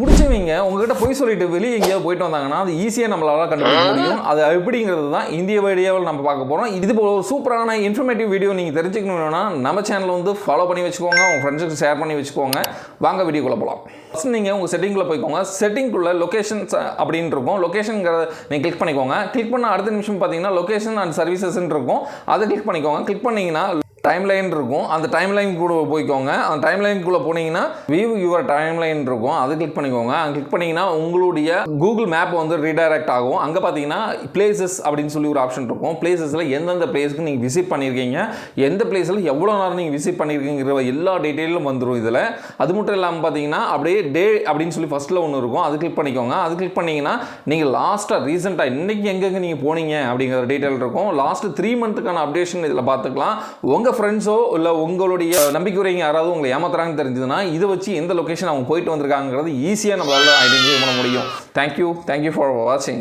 பிடிச்சவங்க உங்ககிட்ட போய் சொல்லிட்டு வெளியே எங்கேயாவது போயிட்டு வந்தாங்கன்னா அது ஈஸியாக நம்மளால கண்டுபிடிக்க முடியும். அது எப்படிங்கிறது தான் இந்திய வீடியோவில் நம்ம பார்க்க போகிறோம். இது போல ஒரு சூப்பரான இன்ஃபர்மேட்டிவ் வீடியோ நீங்கள் தெரிஞ்சுக்கணும்னா நம்ம சேனலை வந்து ஃபாலோ பண்ணி வச்சுக்கோங்க, உங்கள் ஃப்ரெண்ட்ஸுக்கு ஷேர் பண்ணி வச்சுக்கோங்க. வாங்க வீடியோக்குள்ளே போகலாம். ஃபஸ்ட் நீங்கள் உங்கள் செட்டிங்குள்ளே போய்க்கோங்க. செட்டிங்குள்ளே லொக்கேஷன்ஸ் அப்படின்னு இருக்கும். லொக்கேஷனுங்கிறத நீங்கள் கிளிக் பண்ணிக்கோங்க. கிளிக் பண்ண அடுத்த நிமிஷம் பார்த்தீங்கன்னா லொக்கேஷன் அண்ட் சர்வீசஸ்ன்னு இருக்கும். அதை கிளிக் பண்ணிக்கோங்க. கிளிக் பண்ணிங்கன்னா டைம்லைன் இருக்கும். அந்த டைம்லைன் கூட போய்க்கோங்க. அந்த டைம்லைனுக்குள்ளே போனீங்கன்னா வியூ யுவர் டைம்லைன் இருக்கும். அதை கிளிக் பண்ணிக்கோங்க. அங்கே கிளிக் பண்ணிங்கன்னா உங்களுடைய கூகுள் மேப் வந்து ரீடைரக்ட் ஆகும். அங்கே பார்த்தீங்கன்னா பிளேசஸ் அப்படின்னு சொல்லி ஒரு ஆப்ஷன் இருக்கும். பிளேசஸில் எந்தெந்த பிளேஸ்க்கு நீங்கள் விசிட் பண்ணியிருக்கீங்க, எந்த பிளேஸில் எவ்வளோ நேரம் நீங்கள் விசிட் பண்ணியிருக்கீங்கிற எல்லா டீட்டெயிலும் வந்துடும் இதில். அது மட்டும் இல்லாமல் பார்த்தீங்கன்னா அப்படியே டே அப்படின்னு சொல்லி ஃபஸ்ட்டில் ஒன்று இருக்கும். அது கிளிக் பண்ணிக்கோங்க. அது கிளிக் பண்ணிங்கன்னா நீங்கள் லாஸ்ட்டாக ரீசெண்டாக இன்றைக்கி எங்கெங்கே நீங்கள் போனீங்க அப்படிங்கிற டீட்டெயில் இருக்கும். லாஸ்ட் 3 மந்த்துக்கான அப்டேஷன் இதில் பார்த்துக்கலாம். உங்கள் ஃப்ரெண்ட்ஸோ இல்லை உங்களுடைய நம்பிக்கையுறைங்க யாராவது உங்களை ஏமாத்துறாங்கன்னு தெரிஞ்சதுன்னா இதை வச்சு எந்த லொக்கேஷன் அவங்க போயிட்டு வந்திருக்காங்கிறது ஈஸியாக நம்மளால் ஐடென்டிஃபை பண்ண முடியும். தேங்க்யூ ஃபார் வாட்சிங்.